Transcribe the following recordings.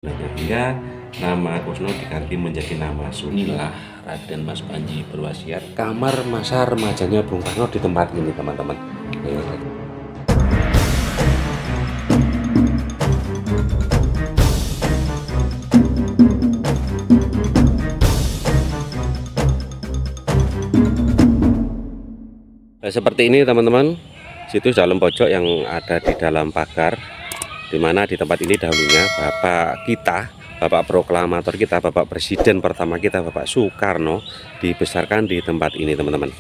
Hingga nama Kusno diganti menjadi nama Sunilah. Raden Mas Panji berwasiat kamar masa remajanya Bung Karno di tempat ini, teman-teman. Seperti ini, teman-teman, situs dalam pojok yang ada di dalam pagar, dimana di tempat ini dahulunya Bapak kita, Bapak proklamator kita, Bapak Presiden pertama kita, Bapak Soekarno dibesarkan di tempat ini, teman-teman.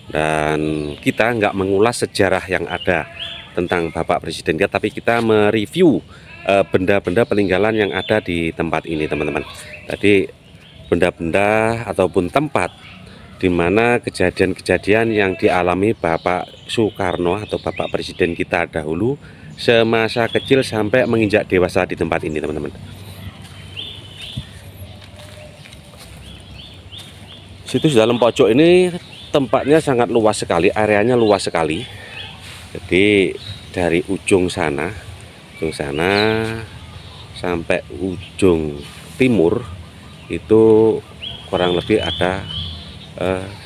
Dan kita nggak mengulas sejarah yang ada tentang Bapak Presiden kita, tapi kita mereview benda-benda peninggalan yang ada di tempat ini, teman-teman. Jadi benda-benda ataupun tempat di mana kejadian-kejadian yang dialami Bapak Soekarno atau Bapak Presiden kita dahulu semasa kecil sampai menginjak dewasa di tempat ini, teman-teman. Situs dalam pojok ini tempatnya sangat luas sekali, areanya luas sekali. Jadi dari ujung sana sampai ujung timur itu kurang lebih ada 1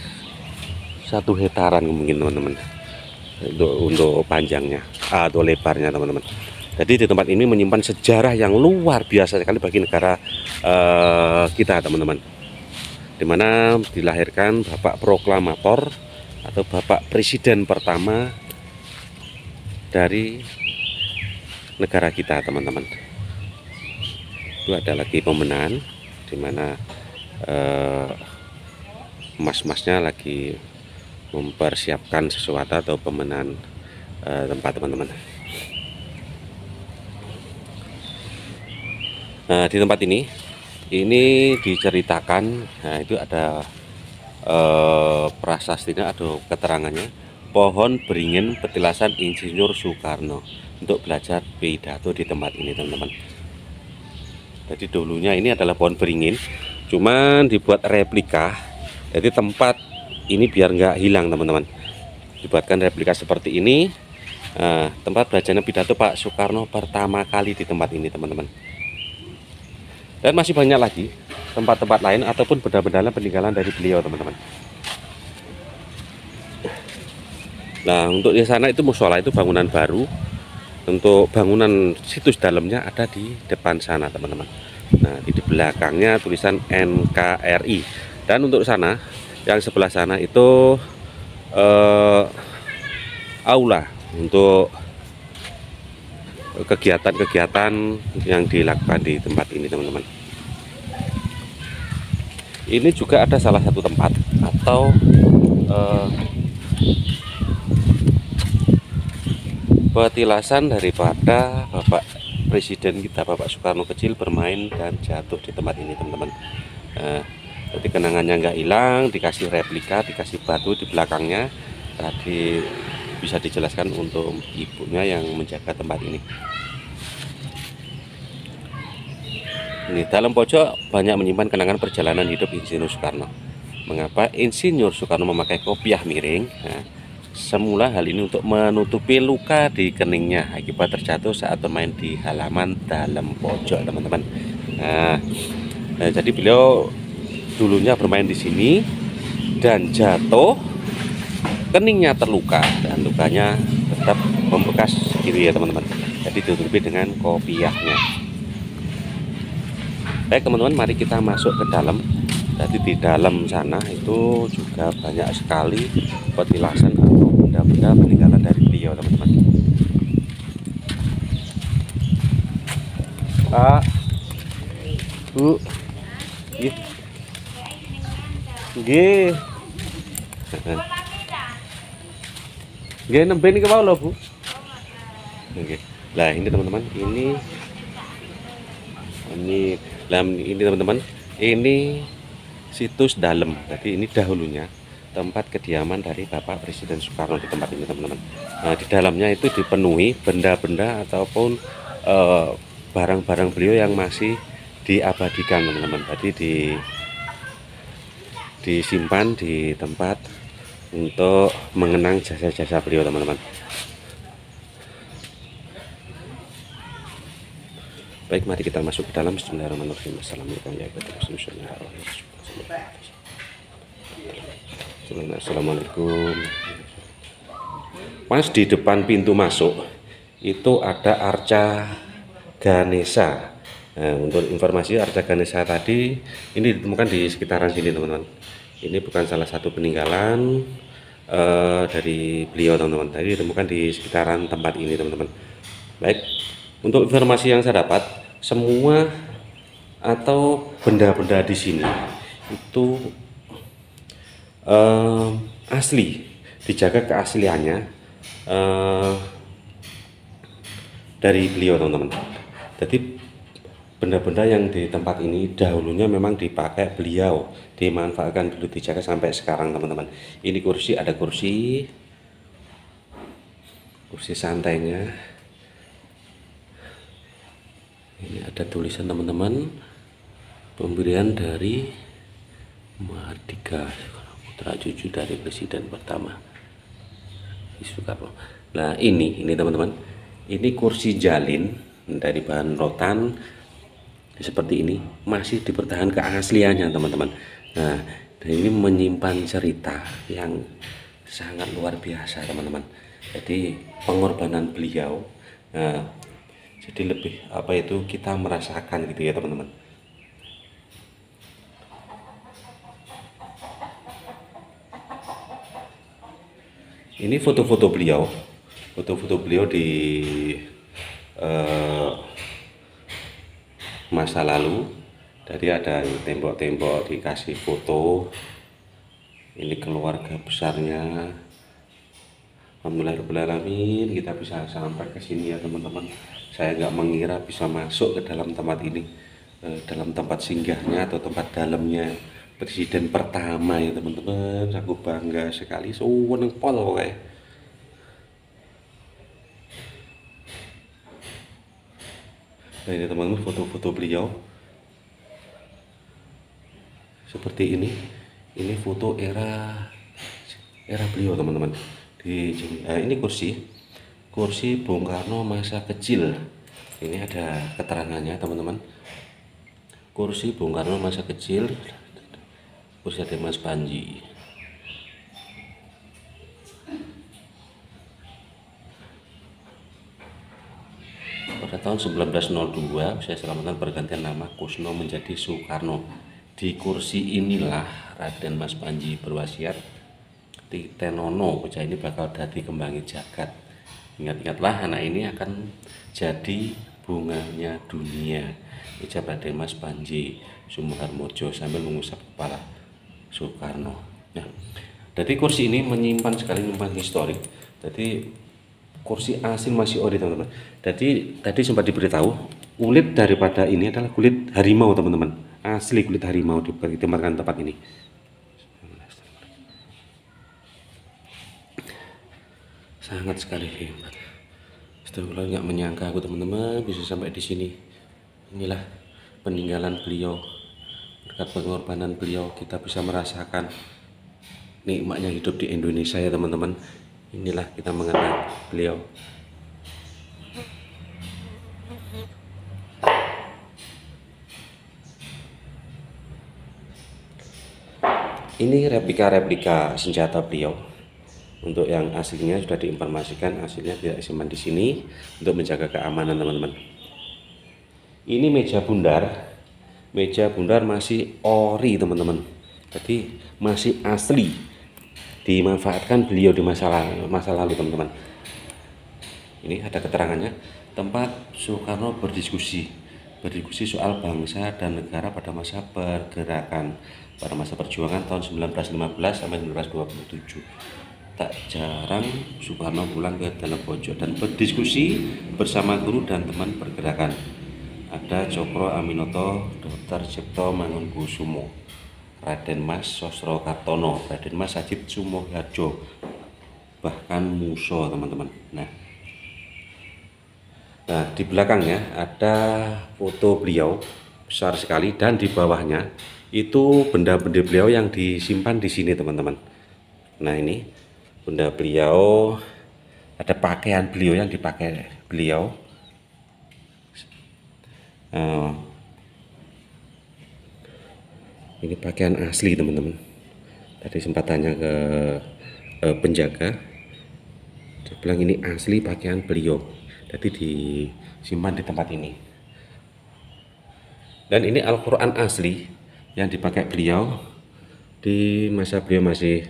hektaran mungkin, teman-teman, untuk panjangnya atau lebarnya, teman-teman. Jadi di tempat ini menyimpan sejarah yang luar biasa sekali bagi negara kita, teman-teman, dimana dilahirkan Bapak Proklamator atau Bapak Presiden pertama dari negara kita, teman-teman. Itu ada lagi pemenahan dimana mas-masnya lagi mempersiapkan sesuatu atau pemenahan tempat, teman-teman. Nah, di tempat ini diceritakan, nah itu ada prasastinya atau keterangannya, pohon beringin petilasan Insinyur Soekarno, untuk belajar pidato di tempat ini, teman-teman. Jadi dulunya ini adalah pohon beringin, cuman dibuat replika. Jadi tempat ini biar nggak hilang, teman-teman, dibuatkan replika seperti ini. Tempat belajarnya pidato Pak Soekarno pertama kali di tempat ini, teman-teman. Dan masih banyak lagi tempat-tempat lain ataupun benda-benda peninggalan dari beliau, teman-teman. Nah, untuk di sana itu musola, itu bangunan baru. Untuk bangunan situs dalamnya ada di depan sana, teman-teman. Nah, di belakangnya tulisan NKRI. Dan untuk sana, yang sebelah sana itu aula untuk kegiatan-kegiatan yang dilakukan di tempat ini, teman-teman. Ini juga ada salah satu tempat atau petilasan daripada Bapak Presiden kita, Bapak Soekarno kecil bermain dan jatuh di tempat ini, teman-teman. Jadi kenangannya nggak hilang, dikasih replika, dikasih batu di belakangnya. Tadi bisa dijelaskan untuk ibunya yang menjaga tempat ini. Ini dalam pojok banyak menyimpan kenangan perjalanan hidup Insinyur Soekarno. Mengapa Insinyur Soekarno memakai kopiah miring? Nah, semula hal ini untuk menutupi luka di keningnya akibat terjatuh saat bermain di halaman dalam pojok, teman-teman. Nah, jadi beliau dulunya bermain di sini dan jatuh, keningnya terluka dan lukanya tetap membekas gitu ya, teman-teman. Jadi ditutupi dengan kopiahnya. Baik, teman-teman, mari kita masuk ke dalam. Jadi di dalam sana itu juga banyak sekali petilasan atau benda-benda peninggalan dari beliau, teman-teman. Bu, nggih. Nggih, nembe niki mau lho, Bu. Nggih. Lah ini, teman-teman, ini teman-teman, ini situs dalam. Jadi ini dahulunya tempat kediaman dari Bapak Presiden Soekarno di tempat ini, teman-teman. Nah, di dalamnya itu dipenuhi benda-benda ataupun barang-barang beliau yang masih diabadikan, teman-teman. Tadi disimpan di tempat untuk mengenang jasa-jasa beliau, teman-teman. Baik, mari kita masuk ke dalam. Bismillahirrahmanirrahim. Assalamualaikum warahmatullahi wabarakatuh. Assalamualaikum. Pas di depan pintu masuk itu ada arca Ganesha. Nah, untuk informasi, arca Ganesha tadi ini ditemukan di sekitaran sini teman-teman. Ini bukan salah satu peninggalan dari beliau teman-teman. Tadi ditemukan di sekitaran tempat ini teman-teman. Baik, untuk informasi yang saya dapat, semua atau benda-benda di sini itu asli, dijaga keasliannya dari beliau teman-teman. Jadi benda-benda yang di tempat ini dahulunya memang dipakai beliau, dimanfaatkan dulu, dijaga sampai sekarang teman-teman. Ini kursi, ada kursi santainya. Ini ada tulisan teman-teman, pemberian dari Mardika, putra cucu dari presiden pertama Soekarno. Nah ini teman-teman, ini kursi jalin dari bahan rotan seperti ini, masih dipertahankan keasliannya teman-teman. Nah, dan ini menyimpan cerita yang sangat luar biasa teman-teman. Jadi pengorbanan beliau, jadi lebih apa itu, kita merasakan gitu ya teman-teman. Ini foto-foto beliau di masa lalu. Jadi ada tembok-tembok dikasih foto. Ini keluarga besarnya. Alhamdulillahirrahmanirrahim, kita bisa sampai ke sini ya teman-teman. Saya nggak mengira bisa masuk ke dalam tempat ini, dalam tempat singgahnya atau tempat dalamnya presiden pertama ya teman-teman. Aku bangga sekali, seneng pol pokoknya. Nah ini teman-teman, foto-foto beliau seperti ini foto era beliau teman-teman. Ini kursi Bung Karno masa kecil. Ini ada keterangannya teman-teman. Kursi Bung Karno masa kecil, kursi Raden Mas Panji. Pada tahun 1902 saya selamatkan pergantian nama Kusno menjadi Soekarno. Di kursi inilah Raden Mas Panji berwasiat, Titenono bocah ini bakal dadi kembangi jagat. Ingat-ingatlah, anak ini akan jadi bunganya dunia. Ucap Raden Mas Panji Sumoharmojo sambil mengusap kepala Soekarno. Nah, jadi kursi ini menyimpan historik. Jadi kursi asing masih ori teman-teman. Jadi tadi sempat diberitahu, kulit daripada ini adalah kulit harimau teman-teman. Asli kulit harimau ditempatkan tempat ini. Sangat sekali hebat. Setelah nggak menyangka aku teman-teman bisa sampai di sini. Inilah peninggalan beliau. Berkat pengorbanan beliau kita bisa merasakan nikmatnya hidup di Indonesia ya teman-teman. Inilah kita mengenal beliau. Ini replika senjata beliau. Untuk yang aslinya sudah diinformasikan, aslinya tidak disimpan di sini untuk menjaga keamanan teman-teman. Ini meja bundar masih ori teman-teman. Jadi masih asli, dimanfaatkan beliau di masa lalu teman-teman. Ini ada keterangannya, tempat Soekarno berdiskusi soal bangsa dan negara pada masa pergerakan, pada masa perjuangan tahun 1915 sampai 1927. Tak jarang Soekarno pulang ke dalam pojok dan berdiskusi bersama guru dan teman pergerakan. Ada Cokro Aminoto, Dr. Cipto Mangunkusumo, Raden Mas Sosro Kartono, Raden Mas Sajid Sumoharjo, bahkan Muso teman-teman. Nah, di belakangnya ada foto beliau besar sekali, dan di bawahnya itu benda-benda beliau yang disimpan di sini teman-teman. Nah ini benda beliau, ada pakaian beliau yang dipakai beliau. Eh, ini pakaian asli teman-teman. Tadi sempat tanya ke penjaga, dia bilang ini asli pakaian beliau, jadi disimpan di tempat ini. Dan ini Al-Quran asli yang dipakai beliau di masa beliau masih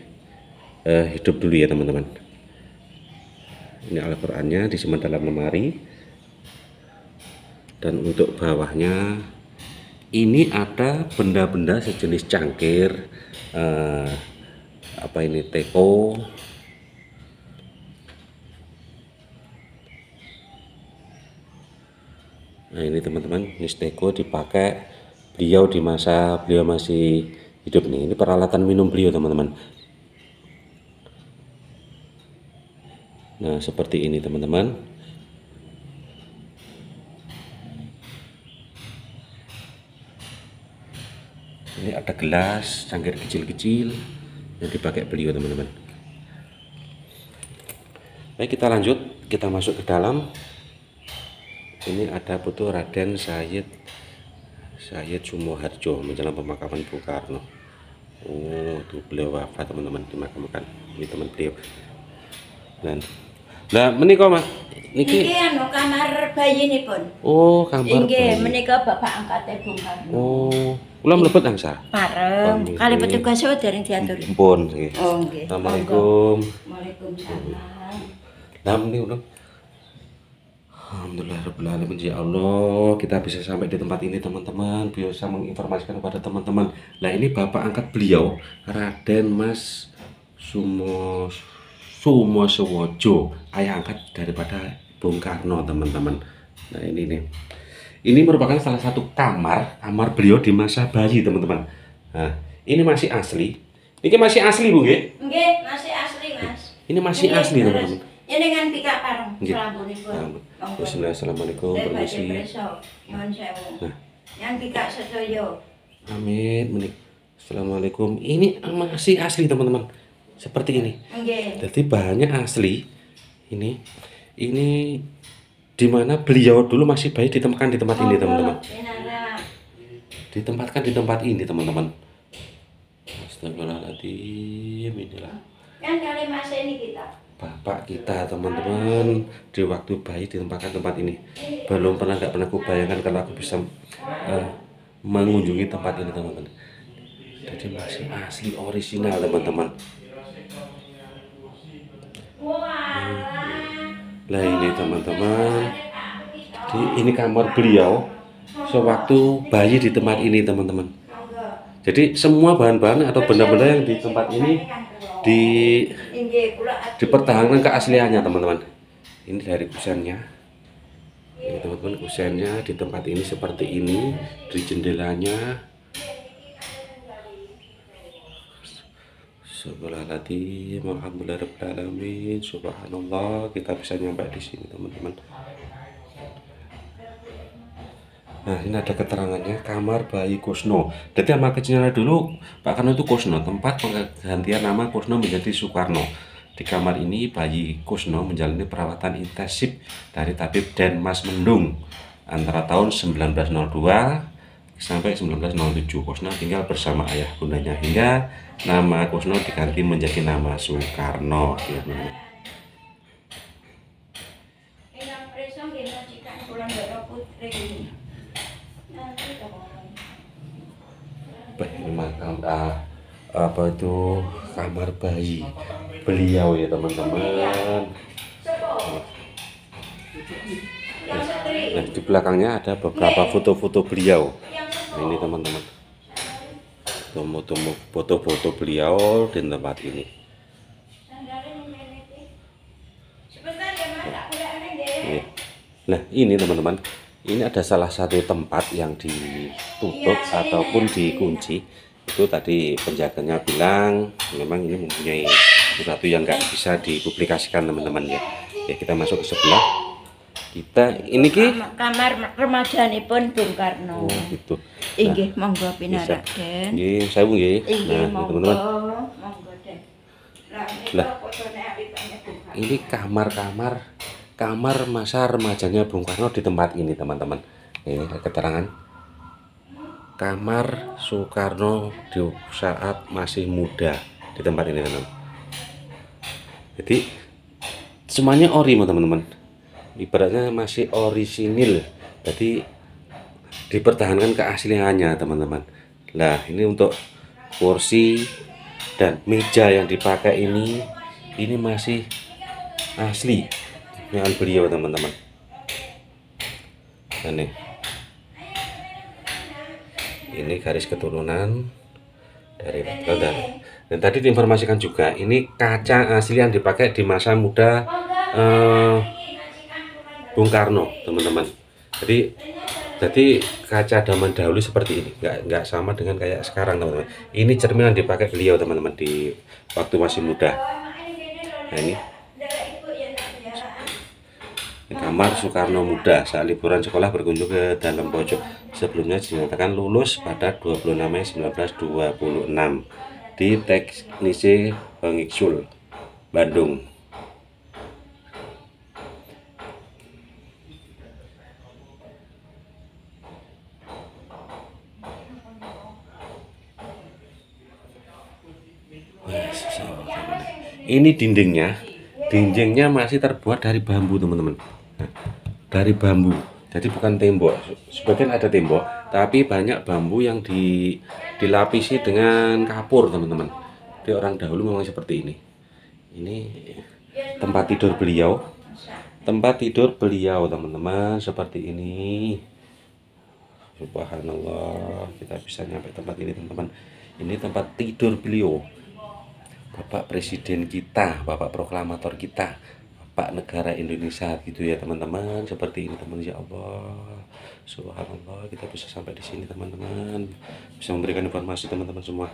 hidup dulu ya teman-teman. Ini Al-Qurannya disimpan dalam lemari, dan untuk bawahnya ini ada benda-benda sejenis cangkir, apa ini, teko. Nah ini teman-teman, ini teko dipakai beliau di masa beliau masih hidup nih. Ini peralatan minum beliau teman-teman. Nah seperti ini teman-teman. Ini ada gelas cangkir kecil-kecil yang dipakai beliau teman-teman. Baik, kita lanjut, kita masuk ke dalam. Ini ada foto Raden Said Sumoharjo menjelang pemakaman Bung Karno. Oh, tuh beliau wafat teman-teman, dimakamkan. Ini teman beliau. Dan nah menika Mas, niki anu kamar bayi nipun. Oh, kamar Inggih, bayi. menika bapak angkate Bung Karno. Oh, kula mlebet angsa. Parem, kali petugas dereng diatur. Pun nggih. Oh, nggih. Assalamualaikum. Waalaikumsalam. Nah, ini udah. Alhamdulillahirrahmanirrahim. Ya Allah, kita bisa sampai di tempat ini teman-teman, bisa menginformasikan kepada teman-teman. Nah ini bapak angkat beliau, Raden Mas Sumosowojo, ayah angkat daripada Bung Karno teman-teman. Nah ini nih, ini merupakan salah satu kamar beliau di masa bayi teman-teman. Nah ini masih asli, ini masih asli Bu nggih? Nggih, masih asli Mas. Ini masih asli teman-teman. Ini dengan pika pareng Nggih. selambunipun. Bismillah, assalamualaikum, permisi. Nyuwun sewu. Nah. Yang pika sedaya. Amin. Menik. Assalamualaikum. Ini masih asli teman-teman. Seperti ini. Nggih. Jadi bahannya asli. Ini dimana beliau dulu masih bayi ditempatkan di tempat ini teman-teman. Ditempatkan di tempat ini teman-teman. Astagfirullahaladzim. Inilah. Kan kali Mas ini kita. Bapak kita teman-teman di waktu bayi ditempatkan tempat ini. Nggak pernah kubayangkan kalau aku bisa mengunjungi tempat ini teman-teman. Jadi masih asli orisinal teman-teman. Nah ini teman-teman, jadi ini kamar beliau sewaktu bayi di tempat ini teman-teman. Jadi semua bahan-bahan atau benda-benda yang di tempat ini dipertahankan keasliannya teman-teman. Ini dari kusennya. Ini teman-teman, kusennya di tempat ini seperti ini, di jendelanya. Subhanallah, alhamdulillahirobbilalamin, subhanallah, kita bisa nyampe di sini teman-teman. Nah ini ada keterangannya, kamar bayi Kusno. Jadi nama kecilnya dulu Pak Karno itu Kusno, tempat penggantian nama Kusno menjadi Soekarno. Di kamar ini bayi Kusno menjalani perawatan intensif dari tabib Denmas Mendung antara tahun 1902 sampai 1907. Kusno tinggal bersama ayah bundanya hingga nama Kusno diganti menjadi nama Soekarno. Ini makam apa itu kamar bayi beliau ya teman-teman. Nah di belakangnya ada beberapa foto-foto beliau. Nah, ini teman-teman, foto-foto beliau di tempat ini. Nah ini teman-teman, ini ada salah satu tempat yang ditutup ataupun dikunci. Itu tadi penjaganya bilang memang ini mempunyai sesuatu yang nggak bisa dipublikasikan teman-teman ya. Ya kita masuk ke sebelah. Kita ini kamar remajanipun Bung Karno. Oh gitu. Inggih, monggo pinaraden. Nggih, sawu nggih. Nah, teman-teman. Monggo Den. Lah, ini kamar masa remajanya Bung Karno di tempat ini teman-teman. Ini keterangan kamar Soekarno di saat masih muda di tempat ini teman-teman. Jadi semuanya ori teman-teman, ibaratnya masih orisinil, jadi dipertahankan keasliannya teman-teman. Nah ini untuk kursi dan meja yang dipakai ini masih asli dengan beliau teman-teman. Nah, ini garis keturunan dari dan tadi diinformasikan juga ini kaca asli yang dipakai di masa muda Bung Karno teman-teman. Jadi kaca zaman dahulu seperti ini, nggak sama dengan kayak sekarang teman-teman. Ini cermin yang dipakai beliau teman-teman di waktu masih muda. Nah ini kamar Soekarno muda saat liburan sekolah berkunjung ke dalam pojok. Sebelumnya dinyatakan lulus pada 26 Mei 1926 di Teknisi Pengiksul, Bandung. Ini dindingnya masih terbuat dari bambu teman-teman. Dari bambu, jadi bukan tembok. Sebagian ada tembok, tapi banyak bambu yang dilapisi dengan kapur teman-teman. Jadi orang dahulu memang seperti ini. Ini tempat tidur beliau. Tempat tidur beliau teman-teman seperti ini. Subhanallah, kita bisa nyampe tempat ini teman-teman. Ini tempat tidur beliau, Bapak Presiden kita, Bapak Proklamator kita, Bapak Negara Indonesia gitu ya teman-teman. Seperti ini teman, ya Allah, subhanallah, kita bisa sampai di sini teman-teman, bisa memberikan informasi teman-teman semua.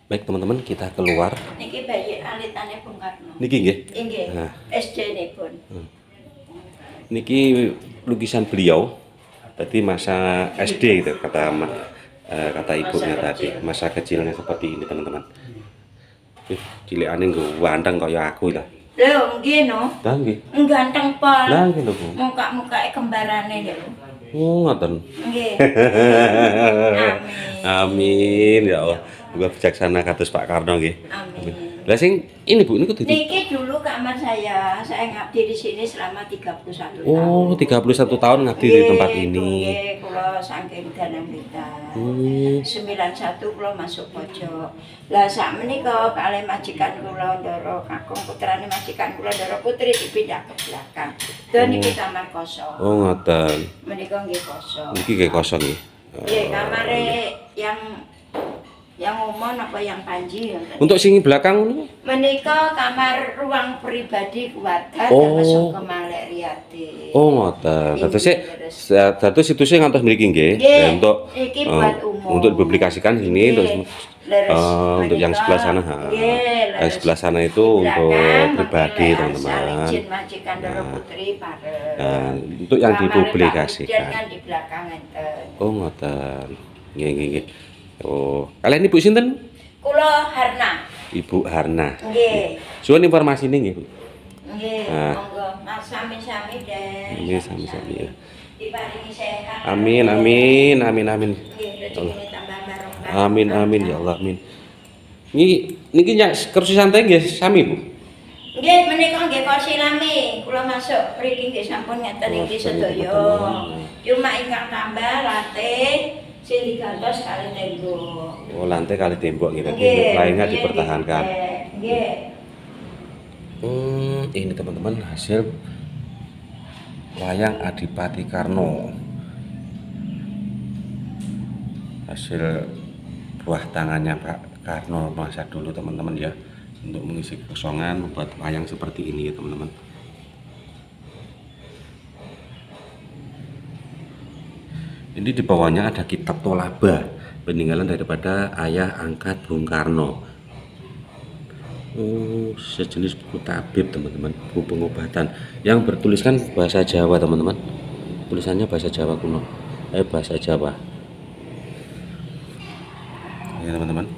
Baik teman-teman, kita keluar. Niki bayi alitane Bung Karno. Niki nggih. Nggih. Nah. SD nipun. Niki lukisan beliau. Tadi masa SD gitu kata ibunya tadi. Masa kecilnya seperti ini teman-teman. Cilikane nggo wanteng kaya aku lah. Lho, nggih no. Lah nggih. Ganteng pol. Lah nggih lho, Bu. Muka-mukake kembarane lho. Oh, ngoten. Nggih. Amin ya Allah. Juga bijaksana kados Pak Karno nggih. Amin. Lah sing ini Bu niku Niki dulu kamar saya ngabdi di sini selama 31 tahun. Oh, 31 tahun ngabdi di tempat ini. Nggih, kula saking danang blitar. 91 kula masuk pojok. Lah sakmenika kalih majikan kula Ndara Kakung putrane majikan kula Ndara Putri dipindah ke belakang. Dan niki kamar kosong. Oh, ngoten. Menika nggih kosong. Niki nggih kosong nggih. Nggih, kamare yang umum apa yang panji. Untuk sing belakang niku Menika kamar ruang pribadi keluarga termasuk kemalek Riyadi. Oh, ngoten. Dados situsnya ngantos mriki nggih. Untuk iki buat umum. Untuk dipublikasikan sini terus untuk yang sebelah sana. Yang sebelah sana itu untuk pribadi, teman-teman. Majikan Ndara Putri bareng. Nah, untuk yang dipublikasikan. Kan di belakang enten. Oh, ngoten. Nggih. Oh, kalian Ibu sinten? Kula Harna. Ibu Harna. Nggih. Suwun informasi nggih, Bu. Nggih, Nah. monggo. Mas sami-sami Den. Nggih, sami-sami ya. Diparingi sehat. Amin. Nggih, rezekine tambah barokah. Amin ya Allah, amin. Niki kursi santai nggih sami, Bu. Nggih, menika nggih kursi lami. Kula masuk mriki nggih sampun ngeten iki sedaya. Cuma ingkang tambah lantai sing digantos kali tembok. Oh, lantai kali tembok gitu. Lainnya dipertahankan. Nggih. Ini teman-teman hasil wayang Adipati Karno. Hasil buah tangannya Pak Karno masa dulu teman-teman ya, untuk mengisi kekosongan membuat wayang seperti ini ya teman-teman. Ini di bawahnya ada kitab tolaba peninggalan daripada ayah angkat Bung Karno. Oh, sejenis buku tabib teman-teman, buku pengobatan yang bertuliskan bahasa Jawa teman-teman. tulisannya bahasa Jawa kuno, bahasa Jawa ya teman-teman.